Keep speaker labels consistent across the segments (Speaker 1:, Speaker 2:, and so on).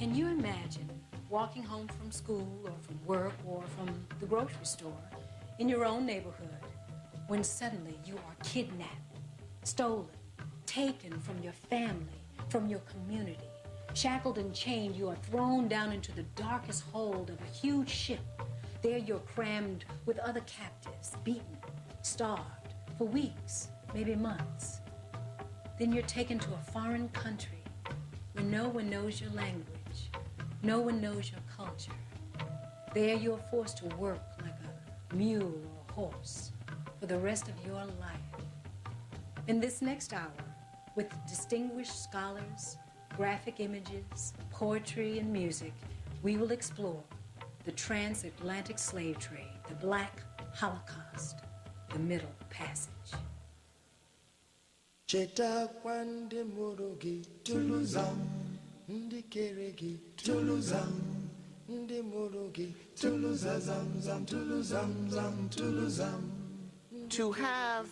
Speaker 1: Can you imagine walking home from school or from work or from the grocery store in your own neighborhood when suddenly you are kidnapped, stolen, taken from your family, from your community, shackled and chained, you are thrown down into the darkest hold of a huge ship. There you're crammed with other captives, beaten, starved for weeks, maybe months. Then you're taken to a foreign country where no one knows your language, no one knows your culture. There you're forced to work like a mule or a horse for the rest of your life. In this next hour, with distinguished scholars, graphic images, poetry, and music, we will explore the transatlantic slave trade, the Black Holocaust, the Middle Passage.
Speaker 2: Cheta kwande morogi tuluzam, ndikeregi tuluzam, ndi morogi tuluzazam zam tuluzam zam tuluzam.
Speaker 3: To have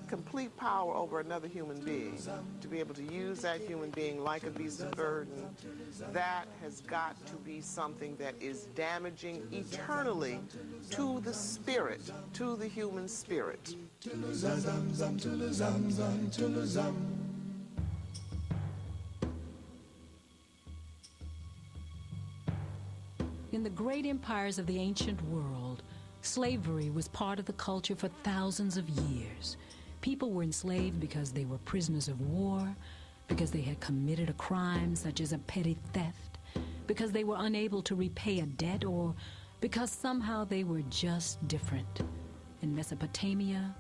Speaker 3: complete power over another human being, to be able to use that human being like a beast of burden, that has got to be something that is damaging eternally to the spirit, to the human spirit.
Speaker 1: In the great empires of the ancient world, slavery was part of the culture for thousands of years. People were enslaved because they were prisoners of war, because they had committed a crime such as a petty theft, because they were unable to repay a debt, or because somehow they were just different. In Mesopotamia,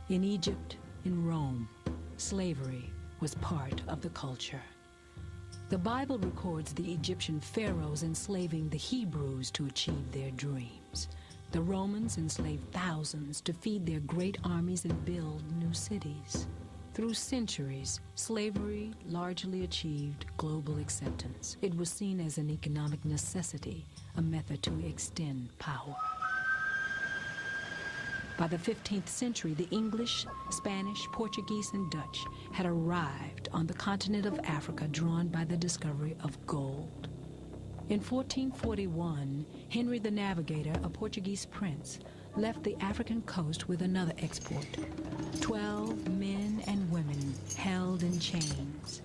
Speaker 1: in Egypt, in Rome, slavery was part of the culture. The Bible records the Egyptian pharaohs enslaving the Hebrews to achieve their dreams. The Romans enslaved thousands to feed their great armies and build new cities. Through centuries, slavery largely achieved global acceptance. It was seen as an economic necessity, a method to extend power. By the 15th century, the English, Spanish, Portuguese, and Dutch had arrived on the continent of Africa, drawn by the discovery of gold. In 1441, Henry the Navigator, a Portuguese prince, left the African coast with another export. 12 men and women held in chains.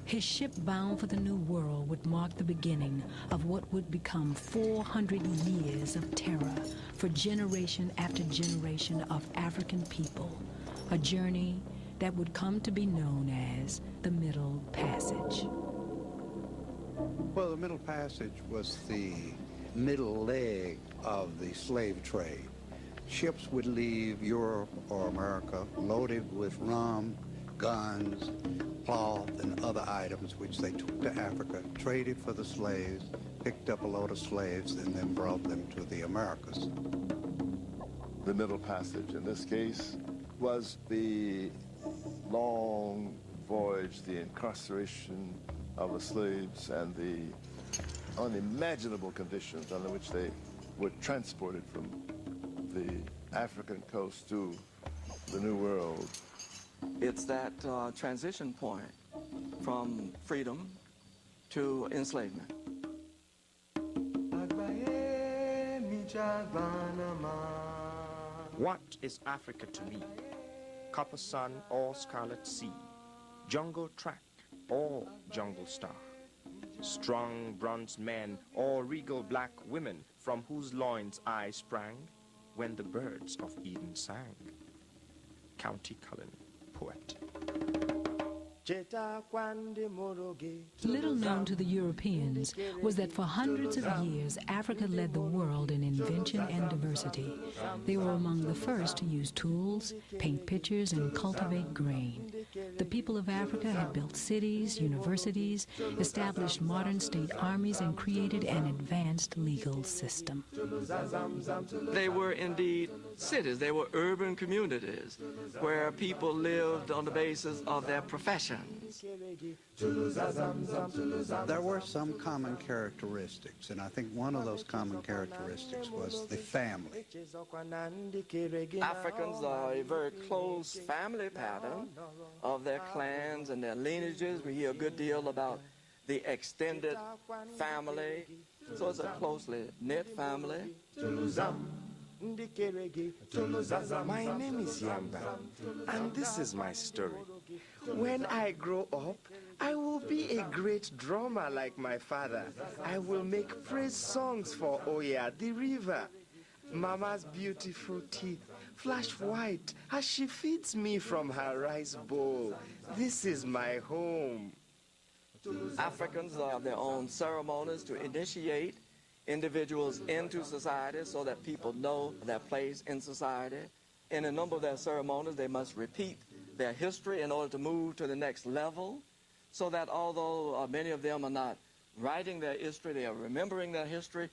Speaker 1: His ship bound for the New World would mark the beginning of what would become 400 years of terror for generation after generation of African people, a journey that would come to be known as the Middle Passage.
Speaker 4: Well, the Middle Passage was the middle leg of the slave trade. Ships would leave Europe or America loaded with rum, guns, cloth, and other items which they took to Africa, traded for the slaves, picked up a load of slaves, and then brought them to the Americas.
Speaker 5: The Middle Passage, in this case, was the long voyage, the incarceration of the slaves, and the unimaginable conditions under which they were transported from the African coast to the New World.
Speaker 6: It's that transition point from freedom to enslavement.
Speaker 7: What is Africa to me? Copper sun or scarlet sea, jungle track or jungle star, strong bronze men or regal black women from whose loins I sprang when the birds of Eden sang. County Cullen, poet.
Speaker 1: Little known to the Europeans was that for hundreds of years, Africa led the world in invention and diversity. They were among the first to use tools, paint pictures, and cultivate grain. The people of Africa had built cities, universities, established modern state armies, and created an advanced legal system.
Speaker 6: They were indeed cities. They were urban communities where people lived on the basis of their profession.
Speaker 4: There were some common characteristics, and I think one of those common characteristics was the family.
Speaker 6: Africans are a very close family pattern of their clans and their lineages. We hear a good deal about the extended family. So it's a closely knit family.
Speaker 7: My name is Yamba, and this is my story. When I grow up, I will be a great drummer like my father. I will make praise songs for Oya, the river. Mama's beautiful teeth flash white as she feeds me from her rice bowl. This is my home.
Speaker 6: Africans have their own ceremonies to initiate individuals into society so that people know their place in society. In a number of their ceremonies, they must repeat their history in order to move to the next level, so that although many of them are not writing their history, they are remembering their history.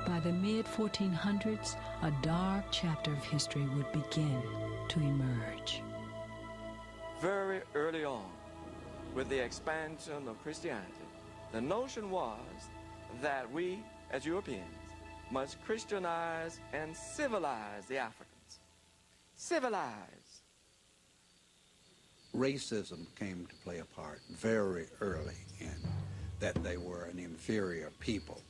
Speaker 1: By the mid-1400s, a dark chapter of history would begin to emerge.
Speaker 6: Very early on, with the expansion of Christianity, the notion was that we, as Europeans, must Christianize and civilize the Africans. Civilize.
Speaker 4: Racism came to play a part very early in that they were an inferior people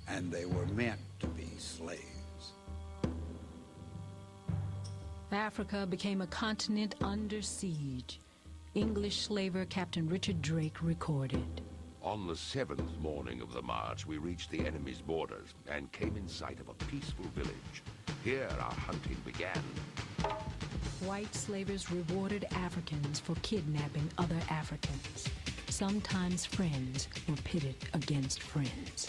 Speaker 4: and they were meant to be slaves.
Speaker 1: Africa became a continent under siege. English slaver Captain Richard Drake recorded.
Speaker 8: On the 7th morning of the march, we reached the enemy's borders and came in sight of a peaceful village. Here our hunting began.
Speaker 1: White slavers rewarded Africans for kidnapping other Africans. Sometimes friends were pitted against friends.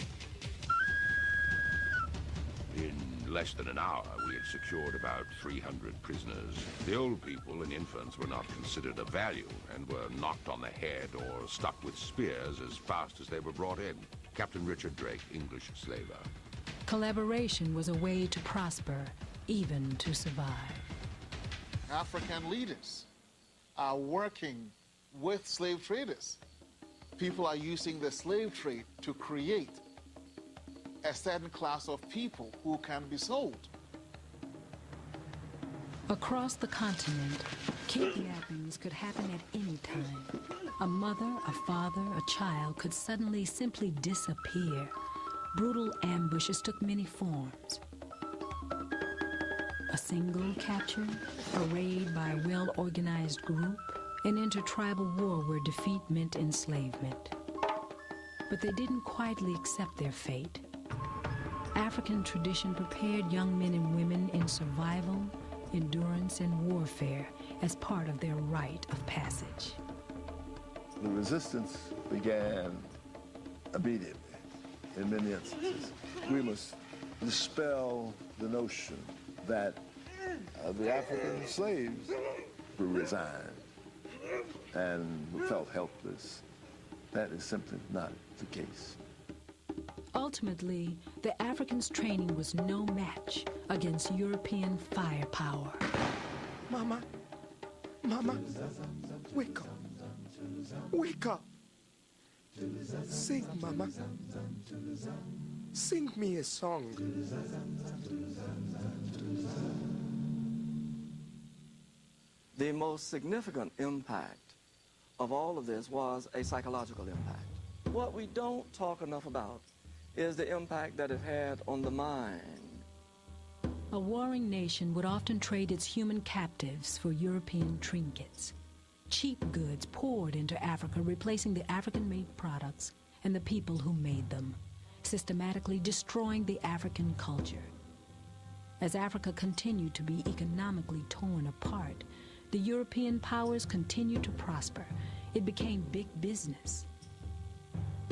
Speaker 8: In less than an hour, we had secured about 300 prisoners. The old people and infants were not considered of value and were knocked on the head or stuck with spears as fast as they were brought in. Captain Richard Drake, English slaver.
Speaker 1: Collaboration was a way to prosper, even to survive.
Speaker 9: African leaders are working with slave traders. People are using the slave trade to create a certain class of people who can be sold.
Speaker 1: Across the continent, kidnappings could happen at any time. A mother, a father, a child could suddenly simply disappear. Brutal ambushes took many forms. A single capture, a raid by a well-organized group, an intertribal war where defeat meant enslavement. But they didn't quietly accept their fate. African tradition prepared young men and women in survival, endurance, and warfare as part of their rite of passage.
Speaker 5: The resistance began immediately in many instances. We must dispel the notion that the African slaves were resigned and felt helpless. That is simply not the case.
Speaker 1: Ultimately, the Africans' training was no match against European firepower.
Speaker 7: Mama, Mama, wake up. Wake up. Sing, Mama. Sing me a song.
Speaker 6: The most significant impact of all of this was a psychological impact. What we don't talk enough about is the impact that it had on the mind.
Speaker 1: A warring nation would often trade its human captives for European trinkets. Cheap goods poured into Africa, replacing the African-made products and the people who made them, systematically destroying the African culture. As Africa continued to be economically torn apart, the European powers continued to prosper. It became big business.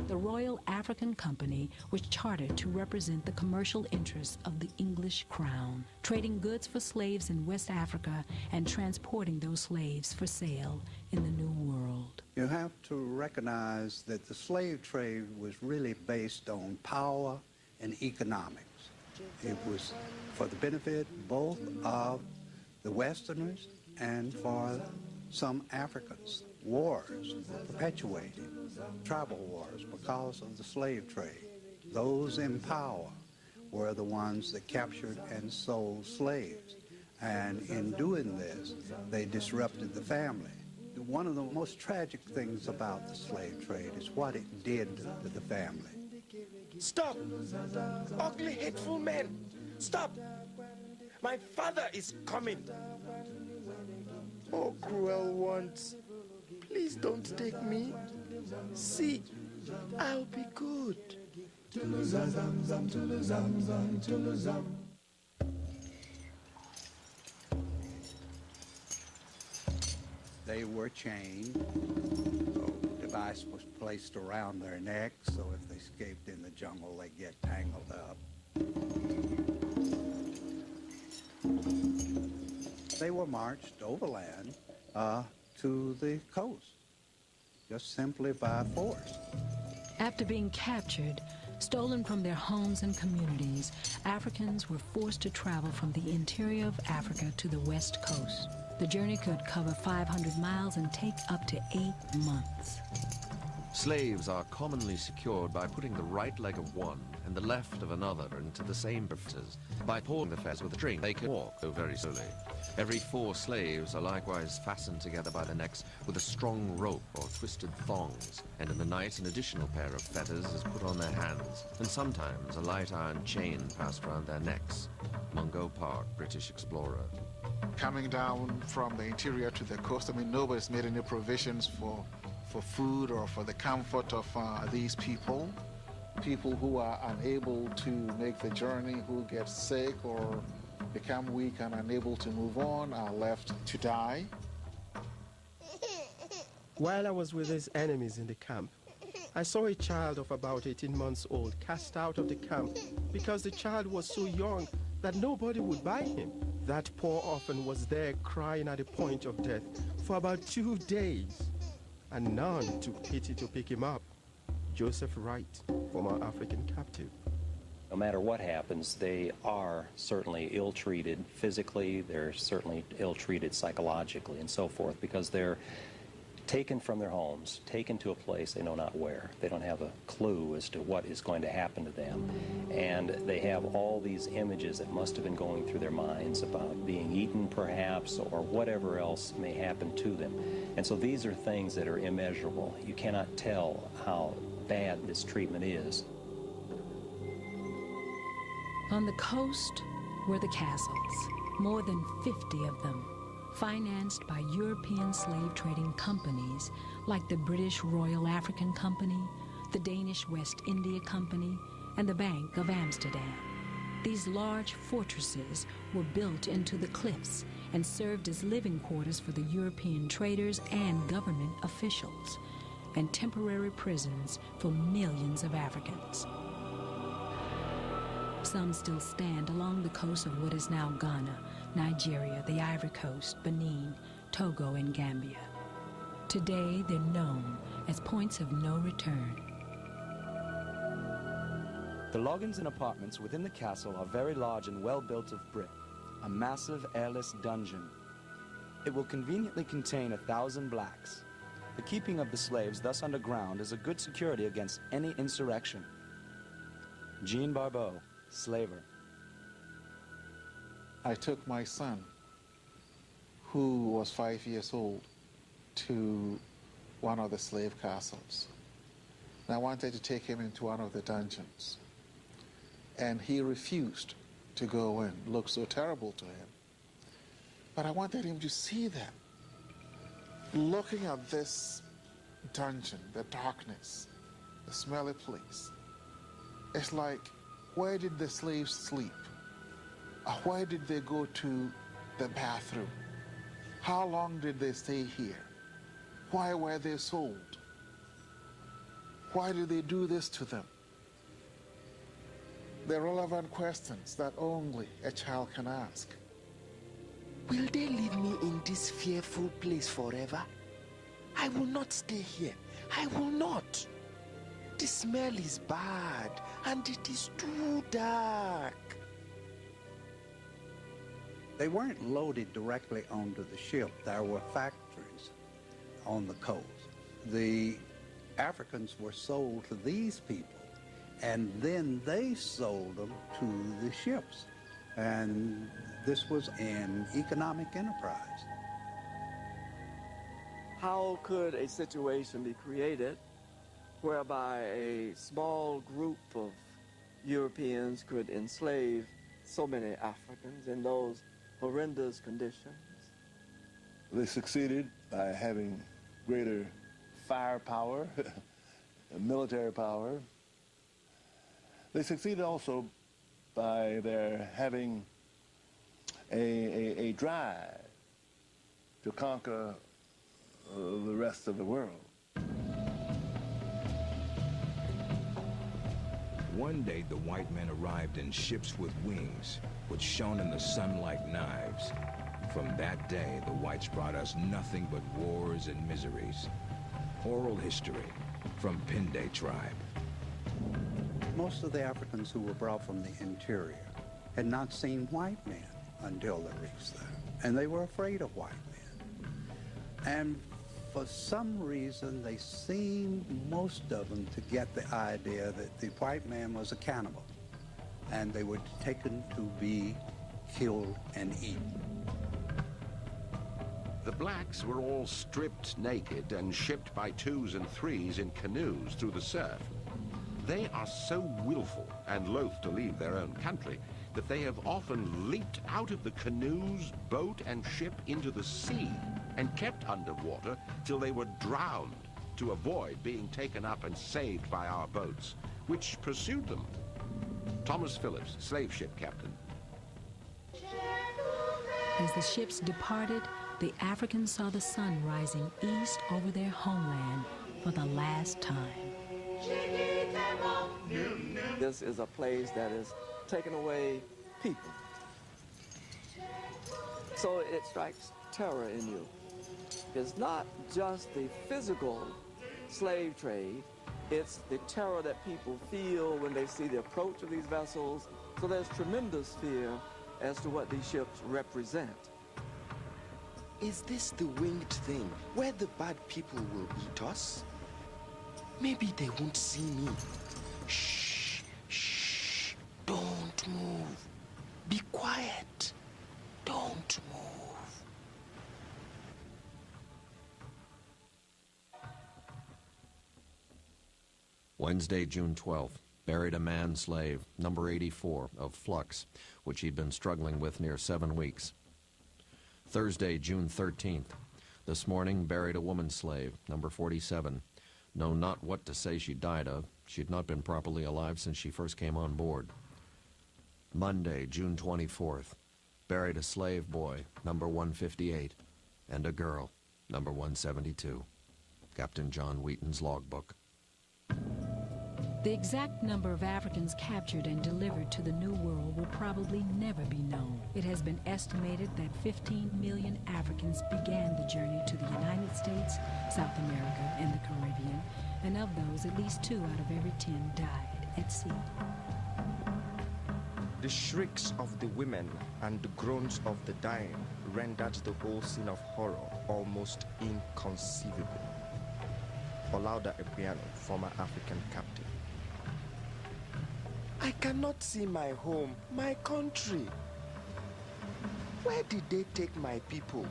Speaker 1: The Royal African Company was chartered to represent the commercial interests of the English crown, trading goods for slaves in West Africa and transporting those slaves for sale in the New World.
Speaker 4: You have to recognize that the slave trade was really based on power and economics. It was for the benefit both of the Westerners and for some Africans. Wars were perpetuated, tribal wars, because of the slave trade. Those in power were the ones that captured and sold slaves. And in doing this, they disrupted the family. One of the most tragic things about the slave trade is what it did to the family.
Speaker 7: Stop! Ugly, hateful men! Stop! My father is coming! Oh, cruel ones, please don't take me. See, I'll be good.
Speaker 4: They were chained. A device was placed around their necks, so if they escaped in the jungle, they get tangled up. They were marched overland to the coast, just simply by force.
Speaker 1: After being captured, stolen from their homes and communities, Africans were forced to travel from the interior of Africa to the west coast. The journey could cover 500 miles and take up to 8 months.
Speaker 10: Slaves are commonly secured by putting the right leg of one and the left of another into the same briefs. By pulling the fez with a string, they can walk, though very slowly. Every 4 slaves are likewise fastened together by the necks with a strong rope or twisted thongs, and in the night an additional pair of fetters is put on their hands, and sometimes a light iron chain passed around their necks. Mungo Park, British explorer.
Speaker 9: Coming down from the interior to the coast, I mean, nobody's made any provisions for food or for the comfort of these people. People who are unable to make the journey, who get sick or become weak and unable to move on, are left to die.
Speaker 7: While I was with his enemies in the camp, I saw a child of about 18 months old cast out of the camp because the child was so young that nobody would buy him. That poor orphan was there crying at the point of death for about 2 days, and none took pity to pick him up. Joseph Wright, former African captive.
Speaker 11: No matter what happens, they are certainly ill-treated physically, they're certainly ill-treated psychologically and so forth, because they're taken from their homes, taken to a place they know not where. They don't have a clue as to what is going to happen to them. And they have all these images that must have been going through their minds about being eaten perhaps, or whatever else may happen to them. And so these are things that are immeasurable. You cannot tell how bad this treatment is.
Speaker 1: On the coast were the castles, more than 50 of them, financed by European slave trading companies like the British Royal African Company, the Danish West India Company, and the Bank of Amsterdam. These large fortresses were built into the cliffs and served as living quarters for the European traders and government officials, and temporary prisons for millions of Africans. Some still stand along the coast of what is now Ghana, Nigeria, the Ivory Coast, Benin, Togo, and Gambia. Today, they're known as points of no return.
Speaker 12: The lodgings and apartments within the castle are very large and well built of brick, a massive airless dungeon. It will conveniently contain 1,000 blacks. The keeping of the slaves thus underground is a good security against any insurrection. Jean Barbeau, slaver.
Speaker 9: I took my son, who was 5 years old, to one of the slave castles. And I wanted to take him into one of the dungeons. And he refused to go in. It looked so terrible to him. But I wanted him to see that. Looking at this dungeon, the darkness, the smelly place, it's like, where did the slaves sleep? Where did they go to the bathroom? How long did they stay here? Why were they sold? Why did they do this to them? The relevant questions that only a child can ask.
Speaker 13: Will they leave me in this fearful place forever? I will not stay here. I will not. The smell is bad and it is too dark.
Speaker 4: They weren't loaded directly onto the ship. There were factories on the coast. The Africans were sold to these people, and then they sold them to the ships. And this was an economic enterprise.
Speaker 6: how could a situation be created whereby a small group of Europeans could enslave so many Africans in those horrendous conditions?
Speaker 5: They succeeded by having greater firepower, military power. They succeeded also by their having a drive to conquer the rest of the world.
Speaker 14: One day, the white men arrived in ships with wings, which shone in the sun like knives. From that day, the whites brought us nothing but wars and miseries. Oral history from Pinde tribe.
Speaker 4: Most of the Africans who were brought from the interior had not seen white men until they reached there, and they were afraid of white men. And for some reason, they seemed, most of them, to get the idea that the white man was a cannibal, and they were taken to be killed and eaten.
Speaker 8: The blacks were all stripped naked and shipped by twos and threes in canoes through the surf. They are so willful and loath to leave their own country that they have often leaped out of the canoes, boat, and ship into the sea and kept underwater till they were drowned to avoid being taken up and saved by our boats, which pursued them. Thomas Phillips, slave ship captain.
Speaker 1: As the ships departed, the Africans saw the sun rising east over their homeland for the last time.
Speaker 6: This is a place that is taking away people. So it strikes terror in you. It's not just the physical slave trade, it's the terror that people feel when they see the approach of these vessels. So there's tremendous fear as to what these ships represent.
Speaker 13: Is this the winged thing where the bad people will eat us? Maybe they won't see me. Shh, shh, don't move. Be quiet. Don't move.
Speaker 10: Wednesday, June 12th. Buried a man-slave, number 84, of flux, which he'd been struggling with near 7 weeks. Thursday, June 13th. This morning, buried a woman-slave, number 47. Know not what to say she died of. She'd not been properly alive since she first came on board. Monday, June 24th. Buried a slave boy, number 158, and a girl, number 172. Captain John Wheaton's logbook.
Speaker 1: The exact number of Africans captured and delivered to the New World will probably never be known. It has been estimated that 15 million Africans began the journey to the United States, South America, and the Caribbean, and of those, at least 2 out of every 10 died at sea.
Speaker 7: The shrieks of the women and the groans of the dying rendered the whole scene of horror almost inconceivable. Olaudah Equiano, former African captain.
Speaker 13: I cannot see my home, my country. Where did they take my people?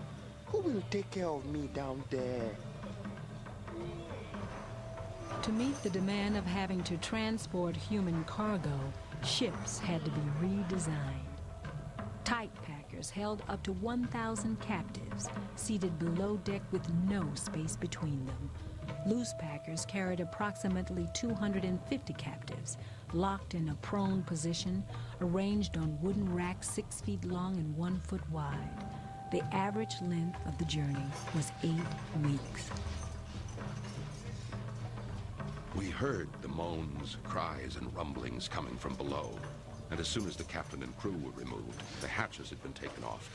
Speaker 13: Who will take care of me down there?
Speaker 1: To meet the demand of having to transport human cargo, ships had to be redesigned. Tight packers held up to 1,000 captives, seated below deck with no space between them. Loose packers carried approximately 250 captives, locked in a prone position, arranged on wooden racks 6 feet long and 1 foot wide. The average length of the journey was 8 weeks.
Speaker 8: We heard the moans, cries, and rumblings coming from below. And as soon as the captain and crew were removed, the hatches had been taken off,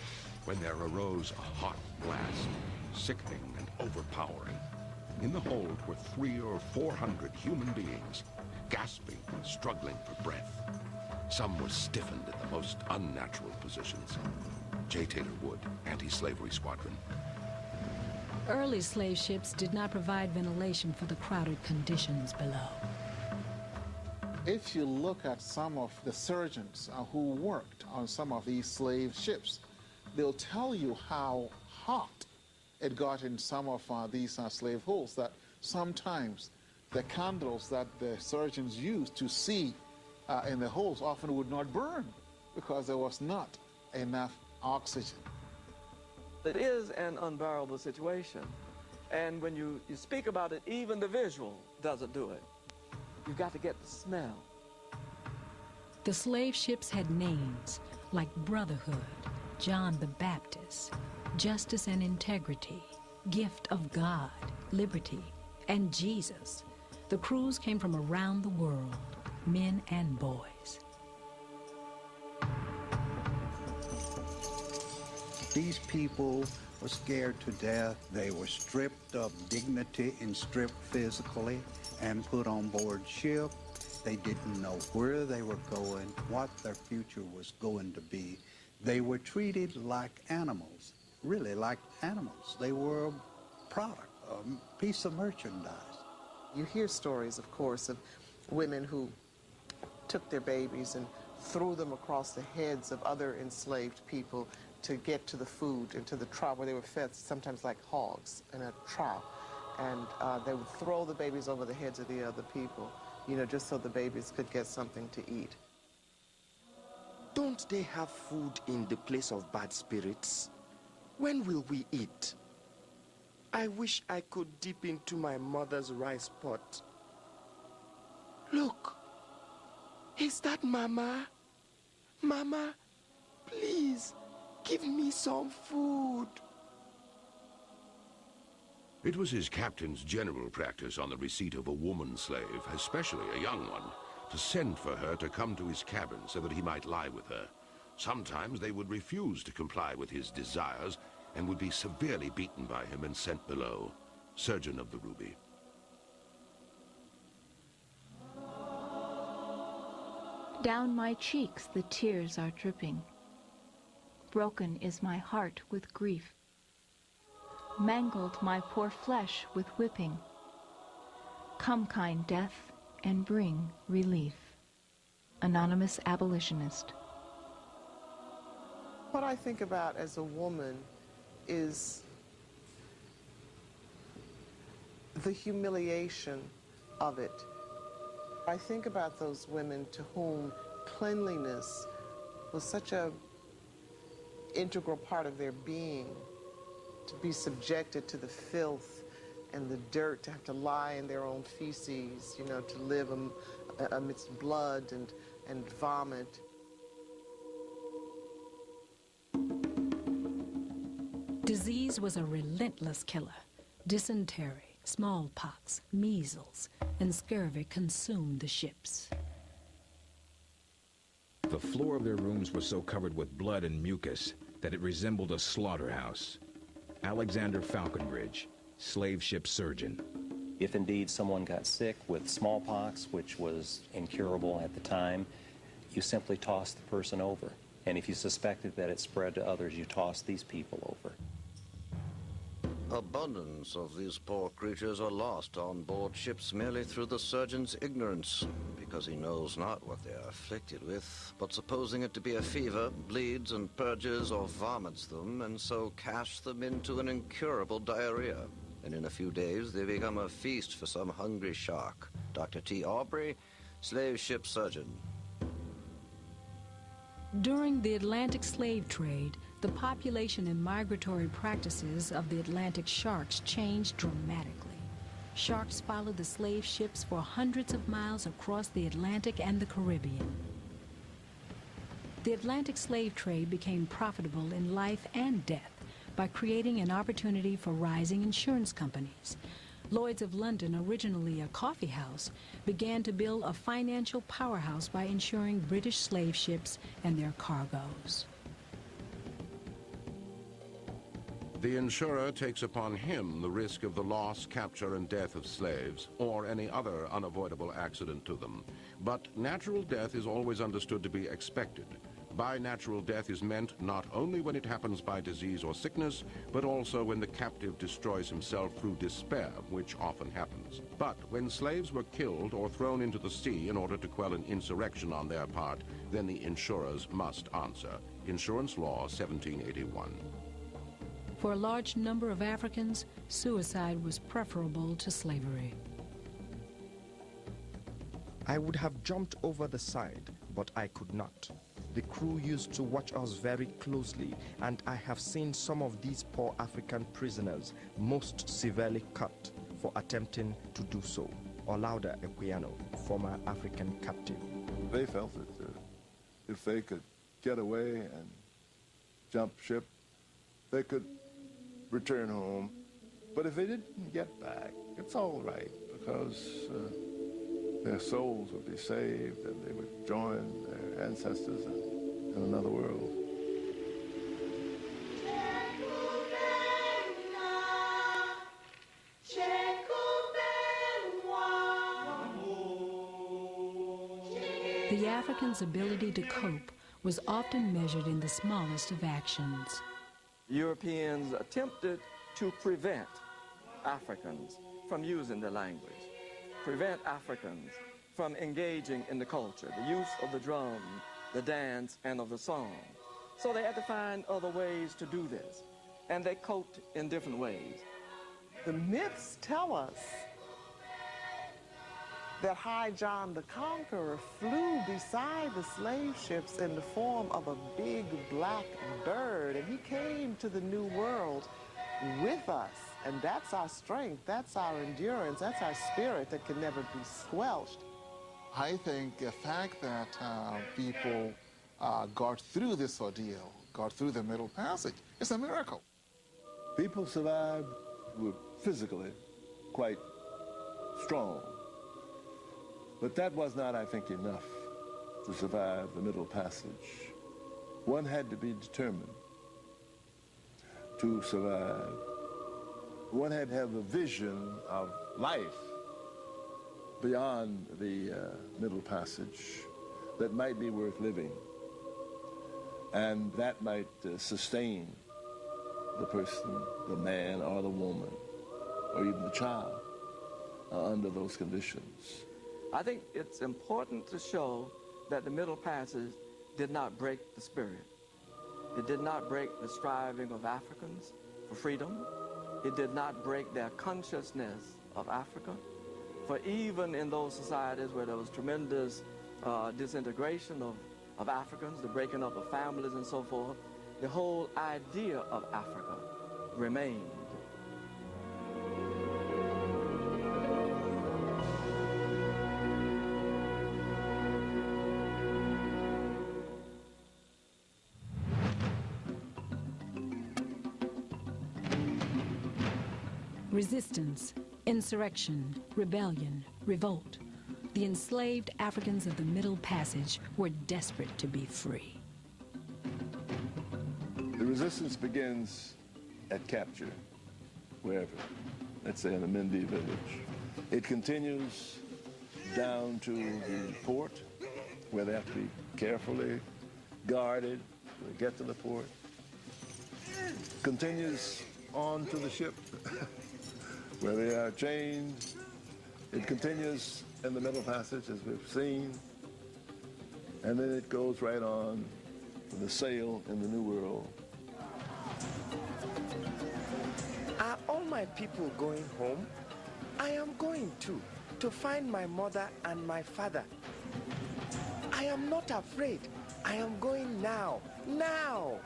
Speaker 8: when there arose a hot blast, sickening and overpowering. In the hold were 300 or 400 human beings, gasping and struggling for breath. Some were stiffened in the most unnatural positions. J. Taylor Wood, Anti-Slavery Squadron.
Speaker 1: Early slave ships did not provide ventilation for the crowded conditions below.
Speaker 9: If you look at some of the surgeons who worked on some of these slave ships, they'll tell you how hot it got in some of these slave holes that sometimes the candles that the surgeons used to see in the holes often would not burn because there was not enough oxygen.
Speaker 6: It is an unbearable situation. And when you speak about it, even the visual doesn't do it. You've got to get the smell.
Speaker 1: The slave ships had names like Brotherhood, John the Baptist, Justice and Integrity, Gift of God, Liberty, and Jesus. The crews came from around the world, men and boys.
Speaker 4: These people were scared to death. They were stripped of dignity and stripped physically and put on board ship. They didn't know where they were going, what their future was going to be. They were treated like animals, really like animals. They were a product, a piece of merchandise.
Speaker 3: You hear stories, of course, of women who took their babies and threw them across the heads of other enslaved people to get to the food and to the trough where they were fed, sometimes like hogs in a trough. And they would throw the babies over the heads of the other people, you know, just so the babies could get something to eat.
Speaker 13: Don't they have food in the place of bad spirits? When will we eat? I wish I could dip into my mother's rice pot. Look, is that Mama? Mama, please, give me some food.
Speaker 8: It was his captain's general practice on the receipt of a woman slave, especially a young one, to send for her to come to his cabin so that he might lie with her. Sometimes they would refuse to comply with his desires and would be severely beaten by him and sent below. Surgeon of the Ruby.
Speaker 15: Down my cheeks the tears are dripping. Broken is my heart with grief. Mangled my poor flesh with whipping. Come, kind death, and bring relief. Anonymous abolitionist.
Speaker 3: What I think about as a woman is the humiliation of it. I think about those women to whom cleanliness was such an integral part of their being, to be subjected to the filth and the dirt, to have to lie in their own feces, you know, to live amidst blood and vomit.
Speaker 1: Disease was a relentless killer. Dysentery, smallpox, measles, and scurvy consumed the ships.
Speaker 14: The floor of their rooms was so covered with blood and mucus that it resembled a slaughterhouse. Alexander Falconbridge, slave ship surgeon.
Speaker 11: If indeed someone got sick with smallpox, which was incurable at the time, you simply tossed the person over. And if you suspected that it spread to others, you tossed these people over.
Speaker 16: Abundance of these poor creatures are lost on board ships merely through the surgeon's ignorance, because he knows not what they are afflicted with, but supposing it to be a fever, bleeds and purges or vomits them, and so casts them into an incurable diarrhea. And in a few days they become a feast for some hungry shark. Dr. T. Aubrey, slave ship surgeon.
Speaker 1: During the Atlantic slave trade, the population and migratory practices of the Atlantic sharks changed dramatically. Sharks followed the slave ships for hundreds of miles across the Atlantic and the Caribbean. The Atlantic slave trade became profitable in life and death by creating an opportunity for rising insurance companies. Lloyd's of London, originally a coffee house, began to build a financial powerhouse by insuring British slave ships and their cargoes.
Speaker 8: The insurer takes upon him the risk of the loss, capture, and death of slaves, or any other unavoidable accident to them. But natural death is always understood to be expected. By natural death is meant not only when it happens by disease or sickness, but also when the captive destroys himself through despair, which often happens. But when slaves were killed or thrown into the sea in order to quell an insurrection on their part, then the insurers must answer. Insurance Law, 1781.
Speaker 1: For a large number of Africans, suicide was preferable to slavery.
Speaker 17: I would have jumped over the side, but I could not. The crew used to watch us very closely, and I have seen some of these poor African prisoners most severely cut for attempting to do so. Olaudah Equiano, former African captive.
Speaker 5: They felt that if they could get away and jump ship, they could return home. But if they didn't get back, it's all right, because their souls would be saved and they would join their ancestors in another world.
Speaker 1: The African's ability to cope was often measured in the smallest of actions.
Speaker 6: Europeans attempted to prevent Africans from using the language, prevent Africans from engaging in the culture, the use of the drum, the dance, and of the song. So they had to find other ways to do this, and they coped in different ways.
Speaker 3: The myths tell us that High John the Conqueror flew beside the slave ships in the form of a big black bird, and he came to the New World with us. And that's our strength, that's our endurance, that's our spirit that can never be squelched.
Speaker 9: I think the fact that people got through this ordeal, got through the Middle Passage, is a miracle.
Speaker 5: People survived, were physically quite strong. But that was not, I think, enough to survive the Middle Passage. One had to be determined to survive. One had to have a vision of life beyond the Middle Passage that might be worth living, and that might sustain the person, the man or the woman, or even the child under those conditions.
Speaker 6: I think it's important to show that the Middle Passage did not break the spirit. It did not break the striving of Africans for freedom. It did not break their consciousness of Africa. For even in those societies where there was tremendous disintegration of Africans, the breaking up of families and so forth, the whole idea of Africa remained.
Speaker 1: Resistance, insurrection, rebellion, revolt. The enslaved Africans of the Middle Passage were desperate to be free.
Speaker 5: The resistance begins at capture, wherever, let's say in the Mindi village. It continues down to the port, where they have to be carefully guarded to get to the port. Continues on to the ship, where they are chained. It continues in the Middle Passage, as we've seen, and then it goes right on to the sail in the New World.
Speaker 13: Are all my people going home? I am going too, to find my mother and my father. I am not afraid. I am going now, now.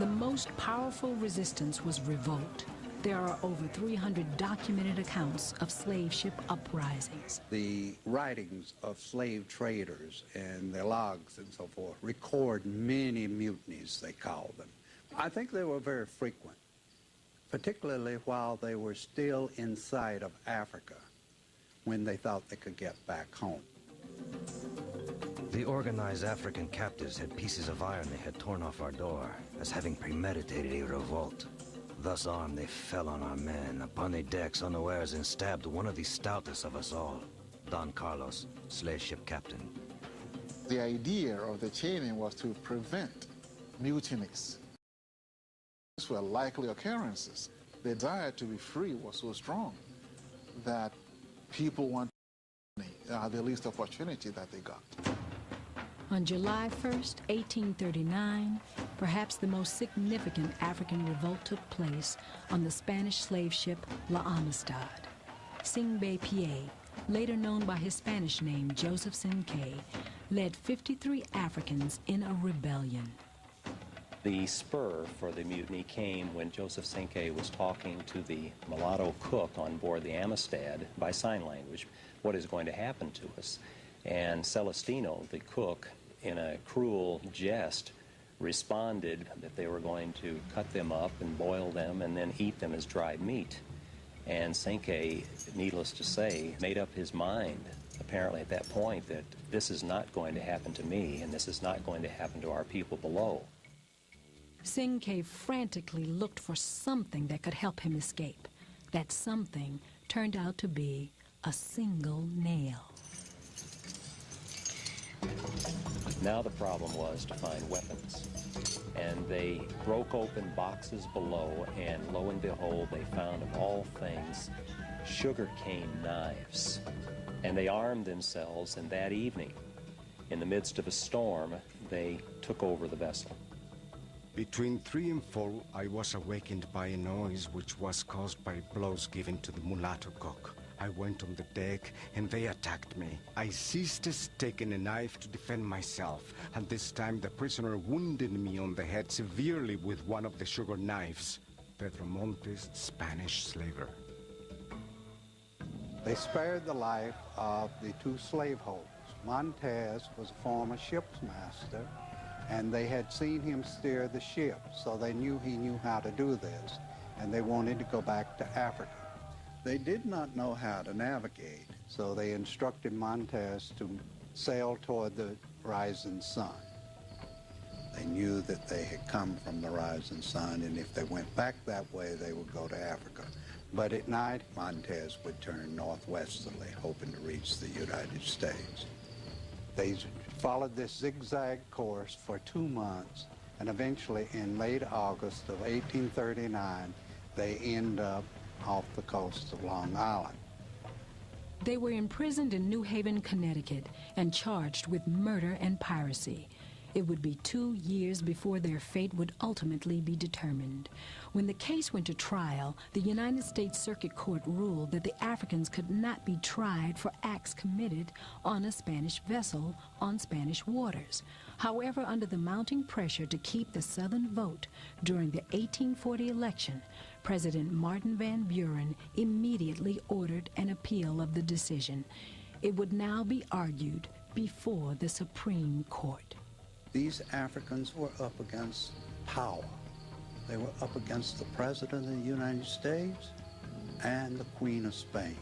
Speaker 1: The most powerful resistance was revolt. There are over 300 documented accounts of slave ship uprisings.
Speaker 4: The writings of slave traders and their logs and so forth record many mutinies, they call them. I think they were very frequent, particularly while they were still inside of Africa, when they thought they could get back home.
Speaker 16: The organized African captives had pieces of iron they had torn off our door, as having premeditated a revolt. Thus armed, they fell on our men upon the decks unawares and stabbed one of the stoutest of us all, Don Carlos, slave ship captain.
Speaker 9: The idea of the chaining was to prevent mutinies. These were likely occurrences. The desire to be free was so strong that people wanted the least opportunity that they got.
Speaker 1: On July 1st, 1839, perhaps the most significant African revolt took place on the Spanish slave ship La Amistad. Singbe Pié, later known by his Spanish name Joseph Sinkay, led 53 Africans in a rebellion.
Speaker 11: The spur for the mutiny came when Joseph Sinkay was talking to the mulatto cook on board the Amistad by sign language, what is going to happen to us. And Celestino, the cook, in a cruel jest, responded that they were going to cut them up and boil them and then eat them as dried meat. And Sinkay, needless to say, made up his mind, apparently at that point, that this is not going to happen to me and this is not going to happen to our people below.
Speaker 1: Sinkay frantically looked for something that could help him escape. That something turned out to be a single nail.
Speaker 11: Now the problem was to find weapons. And they broke open boxes below, and lo and behold, they found, of all things, sugarcane knives. And they armed themselves, and that evening, in the midst of a storm, they took over the vessel.
Speaker 17: Between 3 and 4, I was awakened by a noise which was caused by blows given to the mulatto cook. I went on the deck, and they attacked me. I seized a stick and a knife to defend myself, and this time the prisoner wounded me on the head severely with one of the sugar knives. Pedro Montes, Spanish slaver.
Speaker 4: They spared the life of the 2 slaveholders. Montez was a former ship's master, and they had seen him steer the ship, so they knew he knew how to do this, and they wanted to go back to Africa. They did not know how to navigate, so they instructed Montez to sail toward the rising sun. They knew that they had come from the rising sun, and if they went back that way, they would go to Africa. But at night, Montez would turn northwesterly, hoping to reach the United States. They followed this zigzag course for 2 months, and eventually in late August of 1839, they end up off the coast of Long Island.
Speaker 1: They were imprisoned in New Haven, Connecticut, and charged with murder and piracy. It would be 2 years before their fate would ultimately be determined. When the case went to trial, the United States Circuit Court ruled that the Africans could not be tried for acts committed on a Spanish vessel on Spanish waters. However, under the mounting pressure to keep the Southern vote during the 1840 election, President Martin Van Buren immediately ordered an appeal of the decision. It would now be argued before the Supreme Court.
Speaker 4: These Africans were up against power. They were up against the President of the United States and the Queen of Spain.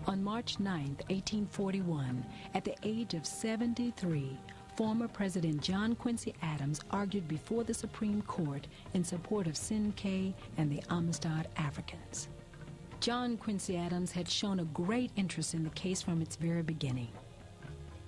Speaker 1: On March 9, 1841, at the age of 73, former President John Quincy Adams argued before the Supreme Court in support of Sinkay and the Amistad Africans. John Quincy Adams had shown a great interest in the case from its very beginning.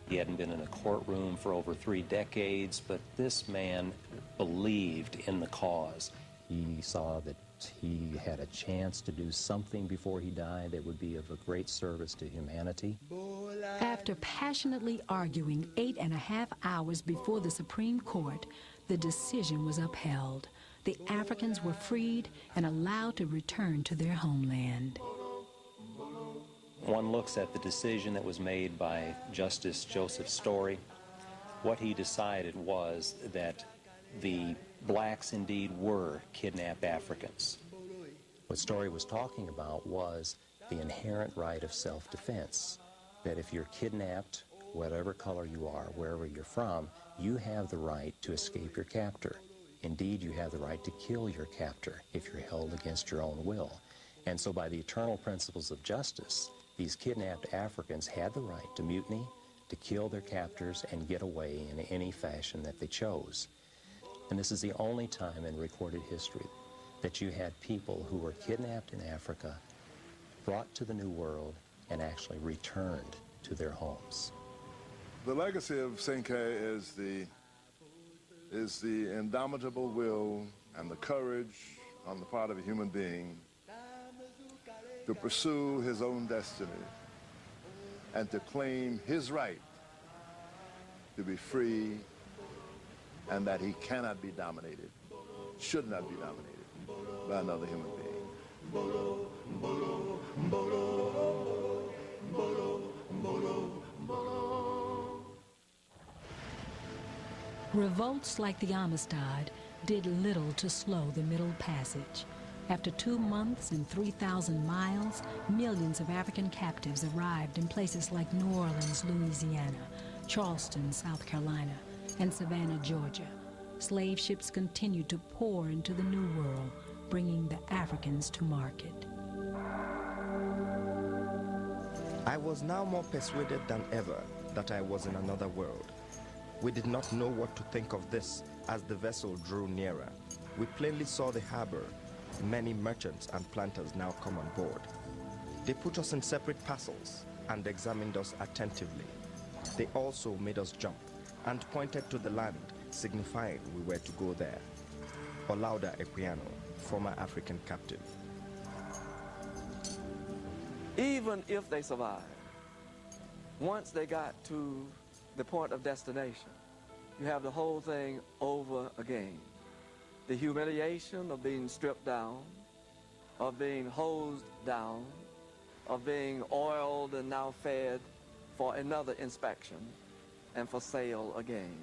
Speaker 11: He hadn't been in a courtroom for over 3 decades, but this man believed in the cause. He saw that he had a chance to do something before he died that would be of a great service to humanity.
Speaker 1: After passionately arguing 8.5 hours before the Supreme Court, the decision was upheld. The Africans were freed and allowed to return to their homeland.
Speaker 11: One looks at the decision that was made by Justice Joseph Story. What he decided was that the blacks indeed were kidnapped Africans. What Story was talking about was the inherent right of self-defense, that if you're kidnapped, whatever color you are, wherever you're from, you have the right to escape your captor. Indeed, you have the right to kill your captor if you're held against your own will. And so by the eternal principles of justice, these kidnapped Africans had the right to mutiny, to kill their captors, and get away in any fashion that they chose. And this is the only time in recorded history that you had people who were kidnapped in Africa, brought to the New World, and actually returned to their homes.
Speaker 5: The legacy of Sinkay is the indomitable will and the courage on the part of a human being to pursue his own destiny and to claim his right to be free, and that he cannot be dominated, should not be dominated by another human being.
Speaker 1: Revolts like the Amistad did little to slow the Middle Passage. After 2 months and 3,000 miles, millions of African captives arrived in places like New Orleans, Louisiana, Charleston, South Carolina, and Savannah, Georgia. Slave ships continued to pour into the New World, bringing the Africans to market.
Speaker 17: I was now more persuaded than ever that I was in another world. We did not know what to think of this as the vessel drew nearer. We plainly saw the harbor. Many merchants and planters now come on board. They put us in separate parcels and examined us attentively. They also made us jump and pointed to the land, signifying we were to go there. Olaudah Equiano, former African captive.
Speaker 6: Even if they survived, once they got to the point of destination, you have the whole thing over again. The humiliation of being stripped down, of being hosed down, of being oiled and now fed for another inspection and for sale again,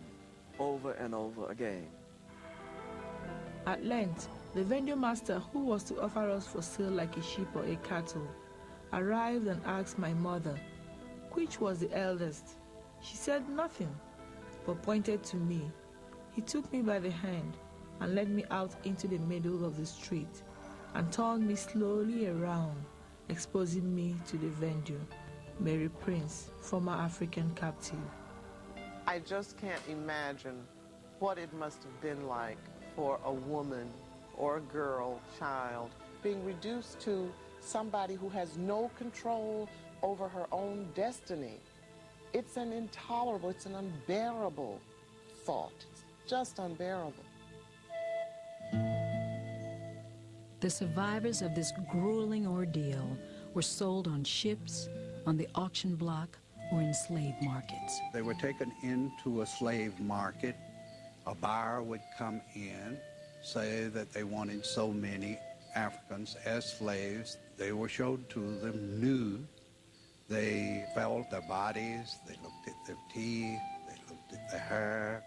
Speaker 6: over and over again.
Speaker 18: At length, the vendor master who was to offer us for sale like a sheep or a cattle arrived and asked my mother, which was the eldest. She said nothing, but pointed to me. He took me by the hand and led me out into the middle of the street and turned me slowly around, exposing me to the vendor, Mary Prince, former African captive.
Speaker 3: I just can't imagine what it must have been like for a woman or a girl, child, being reduced to somebody who has no control over her own destiny. It's an intolerable, it's an unbearable thought. It's just unbearable.
Speaker 1: The survivors of this grueling ordeal were sold on ships, on the auction block, or in slave markets.
Speaker 4: They were taken into a slave market. A buyer would come in, say that they wanted so many Africans as slaves. They were showed to them nude. They felt their bodies, they looked at their teeth, they looked at their hair.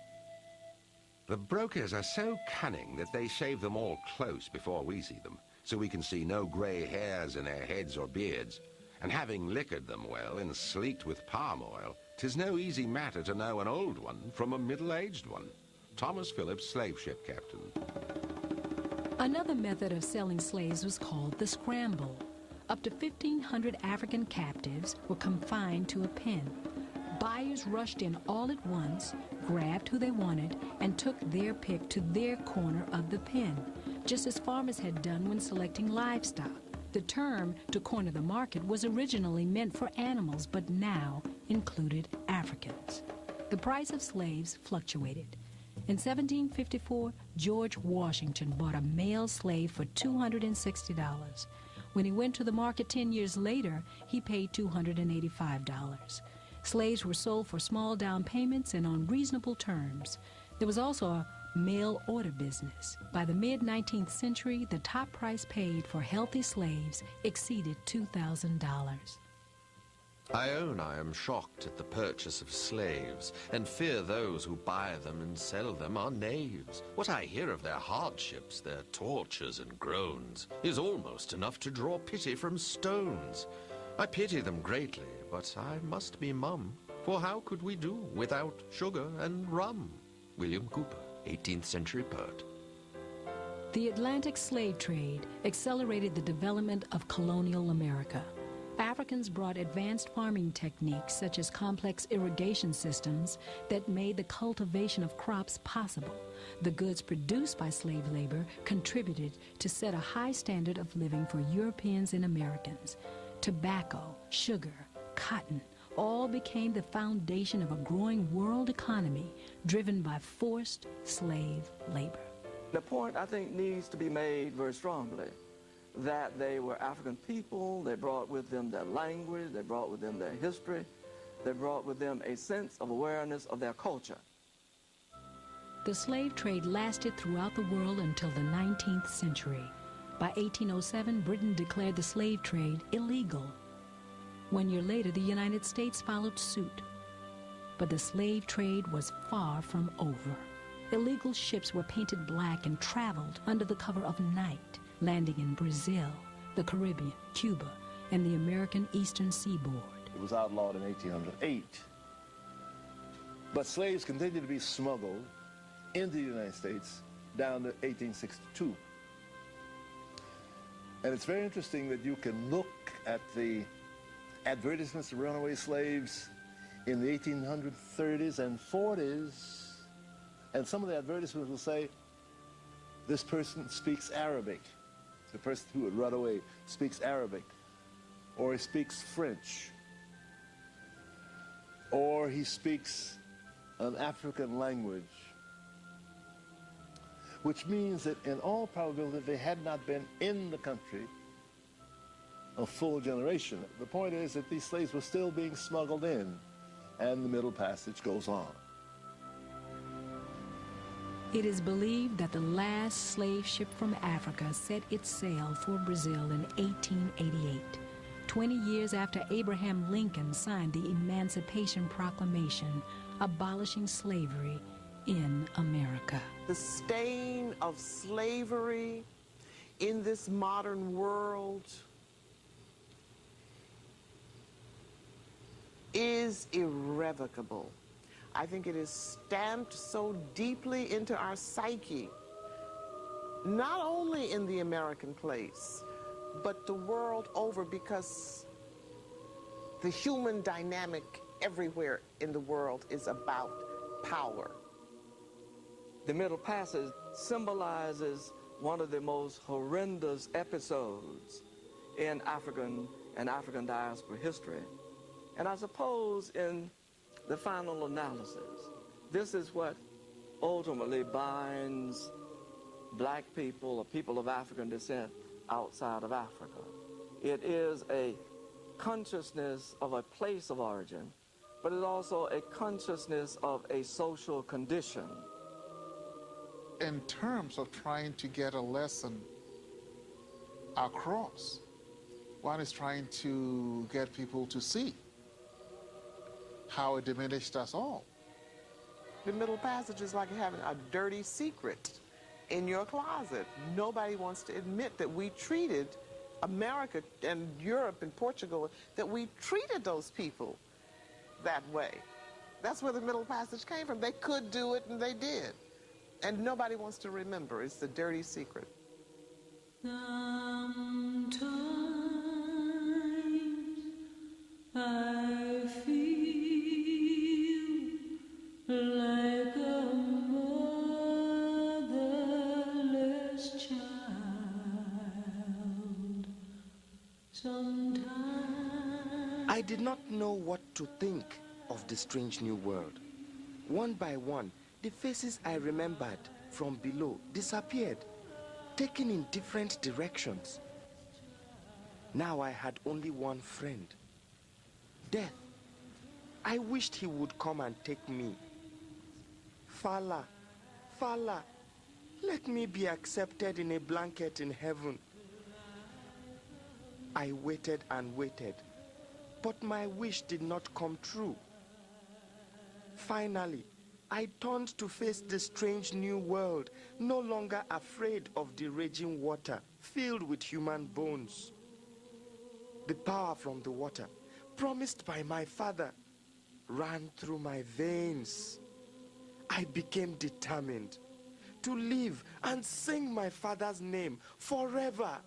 Speaker 8: The brokers are so cunning that they shave them all close before we see them, so we can see no grey hairs in their heads or beards. And having liquored them well and sleeked with palm oil, 'tis no easy matter to know an old one from a middle-aged one. Thomas Phillips, slave ship captain.
Speaker 1: Another method of selling slaves was called the scramble. Up to 1,500 African captives were confined to a pen. Buyers rushed in all at once, grabbed who they wanted, and took their pick to their corner of the pen, just as farmers had done when selecting livestock. The term to corner the market was originally meant for animals, but now included Africans. The price of slaves fluctuated. In 1754, George Washington bought a male slave for $260. When he went to the market 10 years later, he paid $285. Slaves were sold for small down payments and on reasonable terms. There was also a mail order business. By the mid-19th century, the top price paid for healthy slaves exceeded $2,000.
Speaker 10: I own I am shocked at the purchase of slaves, and fear those who buy them and sell them are knaves. What I hear of their hardships, their tortures and groans, is almost enough to draw pity from stones. I pity them greatly, but I must be mum, for how could we do without sugar and rum? William Cooper, 18th century poet.
Speaker 1: The Atlantic slave trade accelerated the development of colonial America. Africans brought advanced farming techniques such as complex irrigation systems that made the cultivation of crops possible. The goods produced by slave labor contributed to set a high standard of living for Europeans and Americans. Tobacco, sugar, cotton, all became the foundation of a growing world economy driven by forced slave labor.
Speaker 6: The point, I think, needs to be made very strongly that they were African people. They brought with them their language, they brought with them their history, They brought with them a sense of awareness of their culture.
Speaker 1: The slave trade lasted throughout the world until the 19th century. By 1807, Britain declared the slave trade illegal. 1 year later, the United States followed suit. But the slave trade was far from over. Illegal ships were painted black and traveled under the cover of night, landing in Brazil, the Caribbean, Cuba, and the American Eastern Seaboard.
Speaker 5: It was outlawed in 1808. But slaves continued to be smuggled into the United States down to 1862. And it's very interesting that you can look at the advertisements of runaway slaves in the 1830s and 40s, and some of the advertisements will say, this person speaks Arabic. The person who would run away speaks Arabic, or he speaks French, or he speaks an African language, which means that in all probability they had not been in the country a full generation. The point is that these slaves were still being smuggled in, and the Middle Passage goes on.
Speaker 1: It is believed that the last slave ship from Africa set its sail for Brazil in 1888, 20 years after Abraham Lincoln signed the Emancipation Proclamation abolishing slavery in America.
Speaker 3: The stain of slavery in this modern world is irrevocable. I think it is stamped so deeply into our psyche, not only in the American place, but the world over, because the human dynamic everywhere in the world is about power.
Speaker 6: The Middle Passage symbolizes one of the most horrendous episodes in African and African diaspora history. And I suppose in the final analysis, this is what ultimately binds black people or people of African descent outside of Africa. It is a consciousness of a place of origin, but it's also a consciousness of a social condition.
Speaker 9: In terms of trying to get a lesson across, one is trying to get people to see how it diminished us all.
Speaker 3: The Middle Passage is like having a dirty secret in your closet. Nobody wants to admit that we treated America and Europe and Portugal, that we treated those people that way. That's where the Middle Passage came from. They could do it, and they did. And nobody wants to remember. It's the dirty secret.
Speaker 1: Sometimes I feel like a motherless child. Sometimes
Speaker 13: I did not know what to think of the strange new world. One by one, the faces I remembered from below disappeared, taken in different directions. Now I had only one friend, Death. I wished he would come and take me. Fala, Fala, let me be accepted in a blanket in heaven. I waited and waited, but my wish did not come true. Finally, I turned to face the strange new world, no longer afraid of the raging water filled with human bones. The power from the water, promised by my father, ran through my veins. I became determined to live and sing my father's name forever.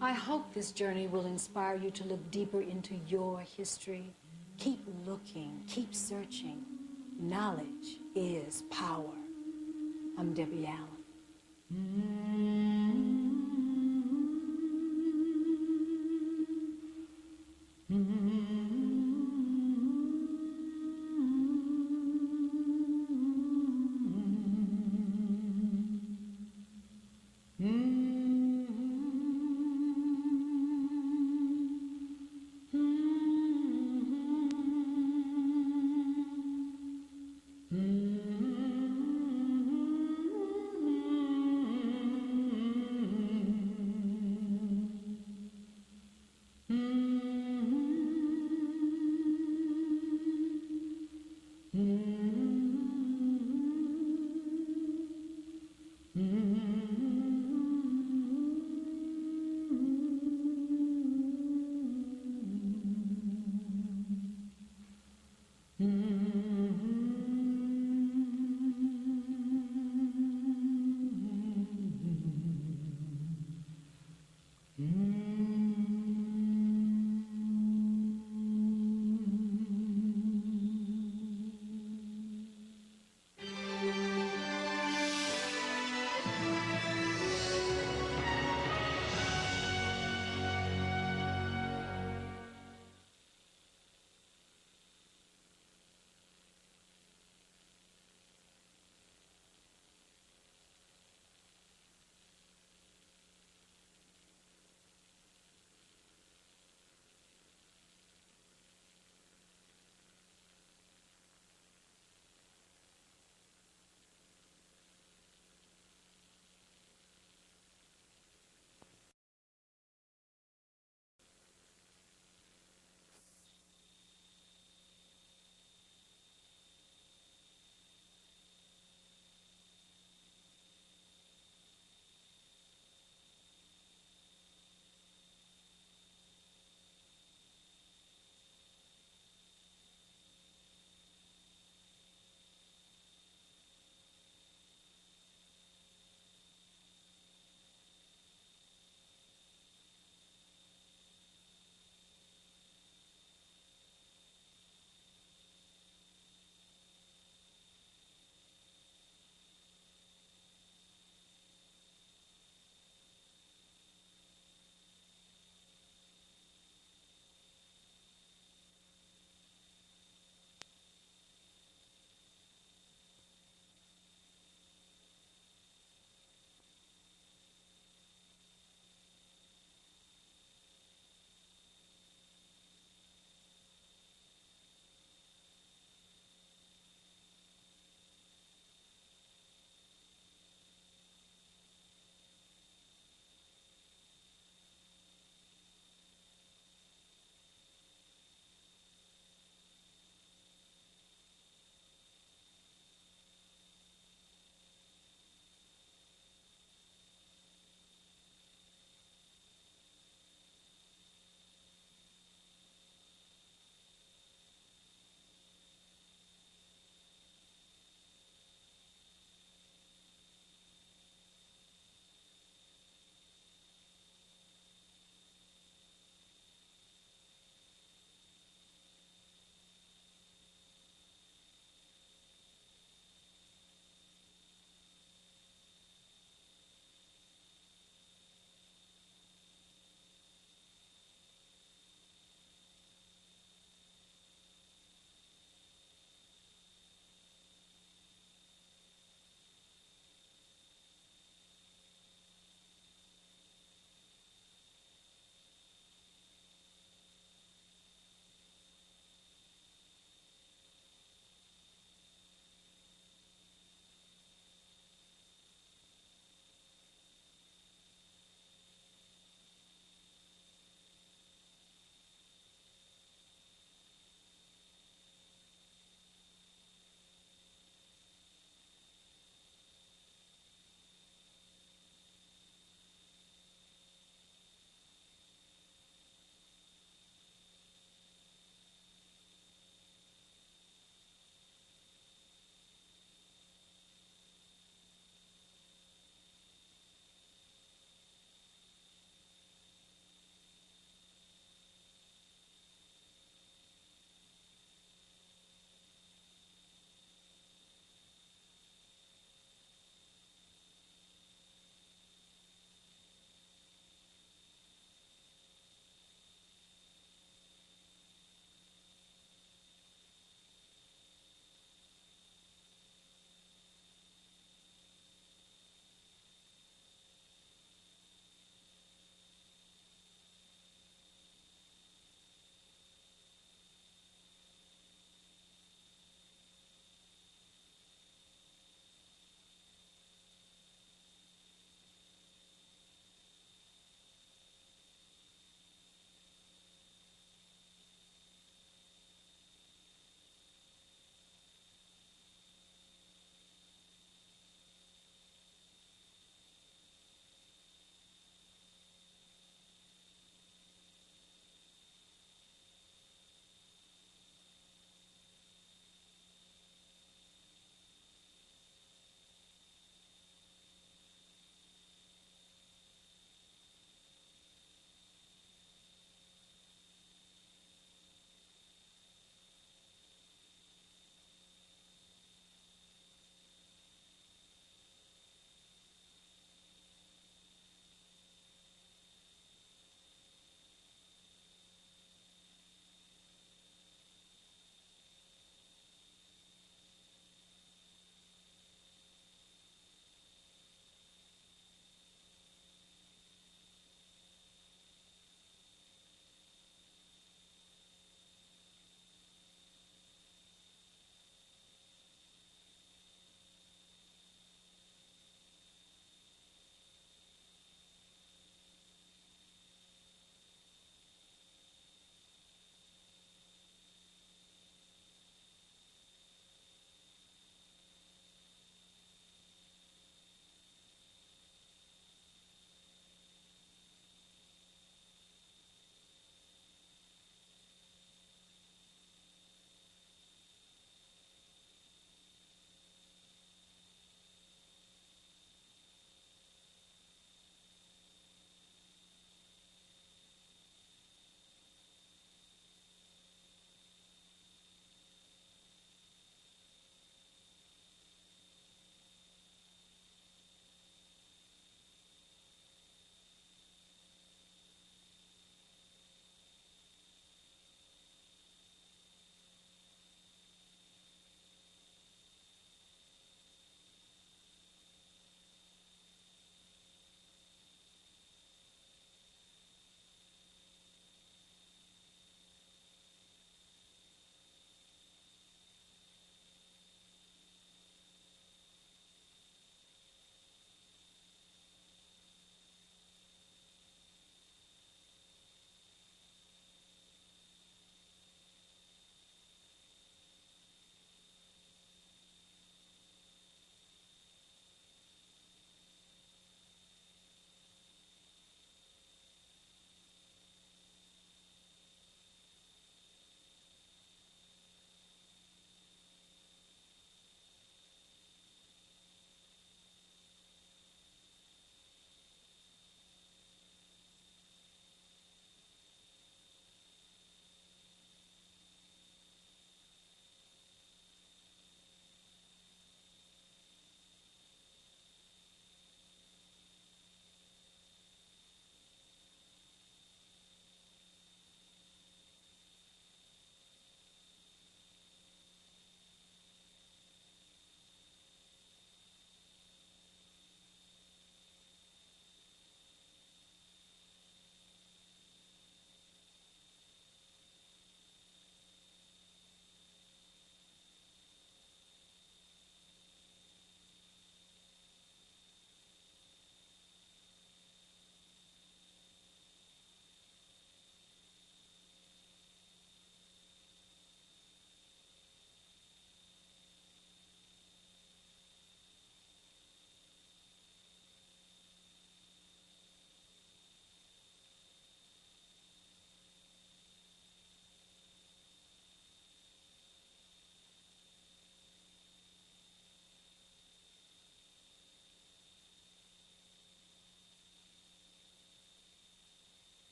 Speaker 1: I hope this journey will inspire you to look deeper into your history. Keep looking, keep searching. Knowledge is power. I'm Debbie Allen.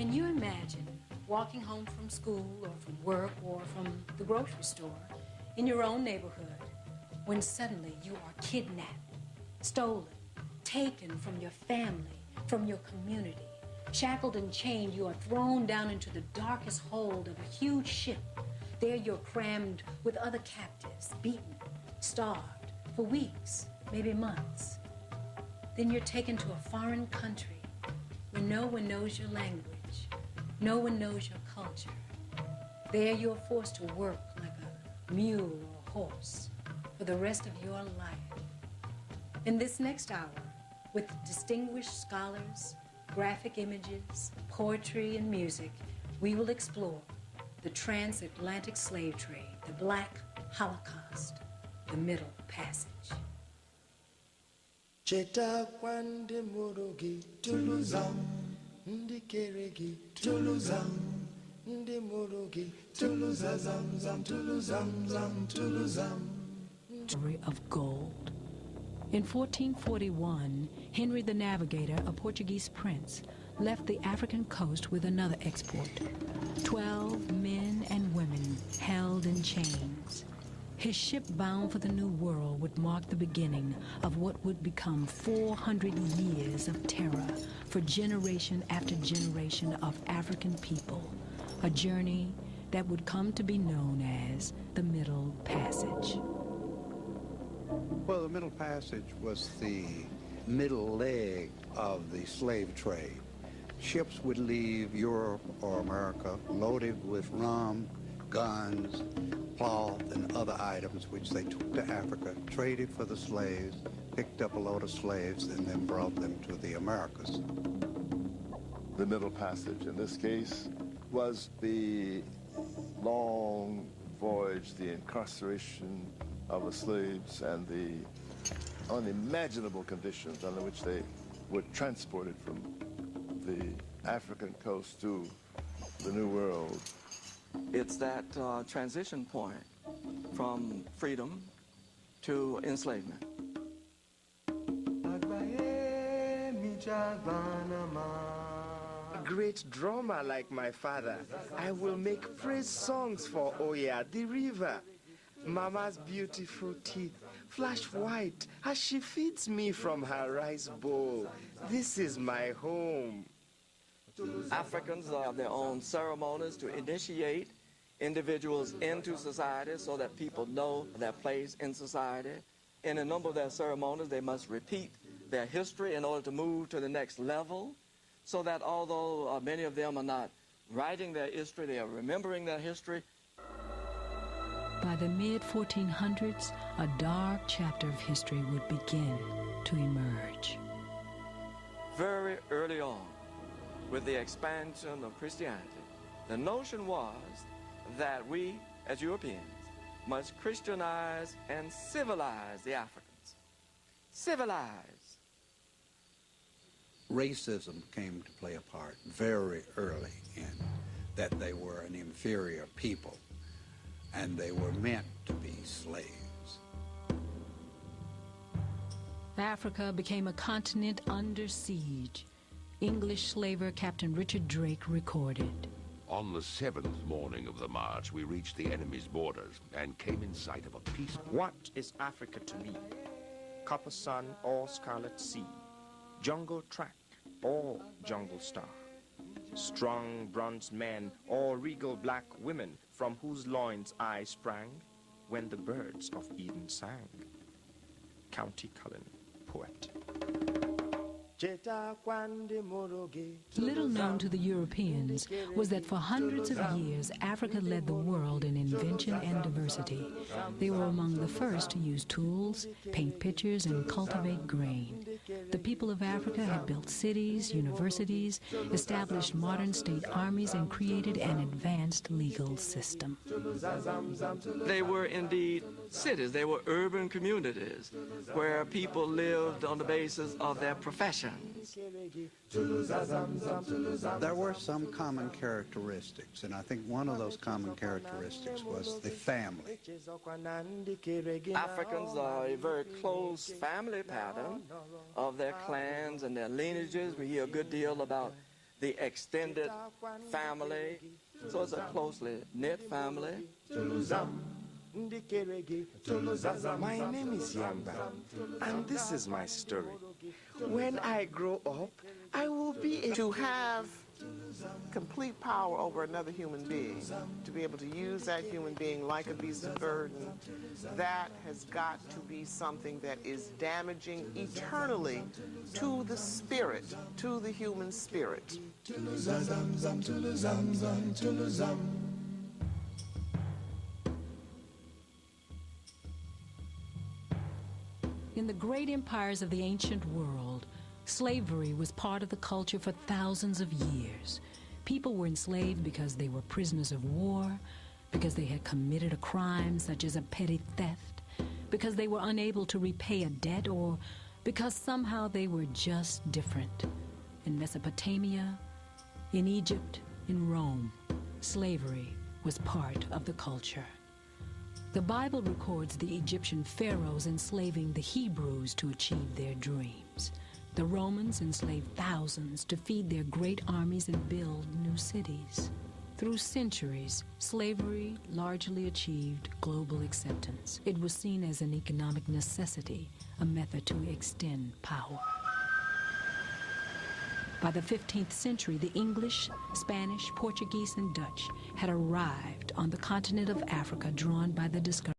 Speaker 1: Can you imagine walking home from school or from work or from the grocery store in your own neighborhood when suddenly you are kidnapped, stolen, taken from your family, from your community? Shackled and chained, you are thrown down into the darkest hold of a huge ship. There you're crammed with other captives, beaten, starved for weeks, maybe months. Then you're taken to a foreign country where no one knows your language, no one knows your culture. There you're forced to work like a mule or a horse for the rest of your life. In this next hour, with distinguished scholars, graphic images, poetry, and music, we will explore the transatlantic slave trade, the Black Holocaust, the Middle Passage.
Speaker 2: Cheta kwande morogi tuluzam, ndikeregi tuluzam, ndi morogi tuluzazam zam tuluzam zam tuluzam.
Speaker 1: Story of gold. In 1441, Henry the Navigator, a Portuguese prince, left the African coast with another export. 12 men and women held in chains. His ship bound for the New World would mark the beginning of what would become 400 years of terror for generation after generation of African people, a journey that would come to be known as the Middle Passage.
Speaker 4: Well, the Middle Passage was the middle leg of the slave trade. Ships would leave Europe or America loaded with rum, guns, cloth, and other items which they took to Africa, traded for the slaves, picked up a load of slaves, and then brought them to the Americas.
Speaker 5: The Middle Passage, in this case, was the long voyage, the incarceration of the slaves and the unimaginable conditions under which they were transported from the African coast to the New World.
Speaker 6: It's that transition point from freedom to enslavement.
Speaker 19: A great drummer like my father, I will make praise songs for Oya, the river. Mama's beautiful teeth flash white as she feeds me from her rice bowl. This is my home.
Speaker 6: Africans have their own ceremonies to initiate individuals into society so that people know their place in society. In a number of their ceremonies, they must repeat their history in order to move to the next level, so that although many of them are not writing their history, they are remembering their history.
Speaker 1: By the mid-1400s, a dark chapter of history would begin to emerge.
Speaker 6: Very early on, with the expansion of Christianity, the notion was that we, as Europeans, must Christianize and civilize the Africans. Civilize.
Speaker 4: Racism came to play a part very early in that they were an inferior people, and they were meant to be slaves.
Speaker 1: Africa became a continent under siege. English slaver Captain Richard Drake recorded.
Speaker 8: On the 7th morning of the march, we reached the enemy's borders and came in sight of a peaceful...
Speaker 7: What is Africa to me? Copper sun or scarlet sea, jungle track or jungle star, strong bronze men or regal black women from whose loins I sprang when the birds of Eden sang. County Cullen, poet.
Speaker 1: Little known to the Europeans was that for hundreds of years, Africa led the world in invention and diversity. They were among the first to use tools, paint pictures, and cultivate grain. The people of Africa had built cities, universities, established modern state armies, and created an advanced legal system.
Speaker 6: They were indeed cities. They were urban communities where people lived on the basis of their professions.
Speaker 4: There were some common characteristics, and I think one of those common characteristics was the family.
Speaker 6: Africans are a very close family pattern of their clans and their lineages. We hear a good deal about the extended family. So it's a closely knit family.
Speaker 19: My name is Yamba, and this is my story. When I grow up, I will be able
Speaker 3: to have complete power over another human being, to be able to use that human being like a beast of burden. That has got to be something that is damaging eternally to the spirit, to the human spirit.
Speaker 1: In the great empires of the ancient world, slavery was part of the culture for thousands of years. People were enslaved because they were prisoners of war, because they had committed a crime such as a petty theft, because they were unable to repay a debt, or because somehow they were just different. In Mesopotamia, in Egypt, in Rome, slavery was part of the culture. The Bible records the Egyptian pharaohs enslaving the Hebrews to achieve their dreams. The Romans enslaved thousands to feed their great armies and build new cities. Through centuries, slavery largely achieved global acceptance. It was seen as an economic necessity, a method to extend power. By the 15th century, the English, Spanish, Portuguese, and Dutch had arrived on the continent of Africa, drawn by the discovery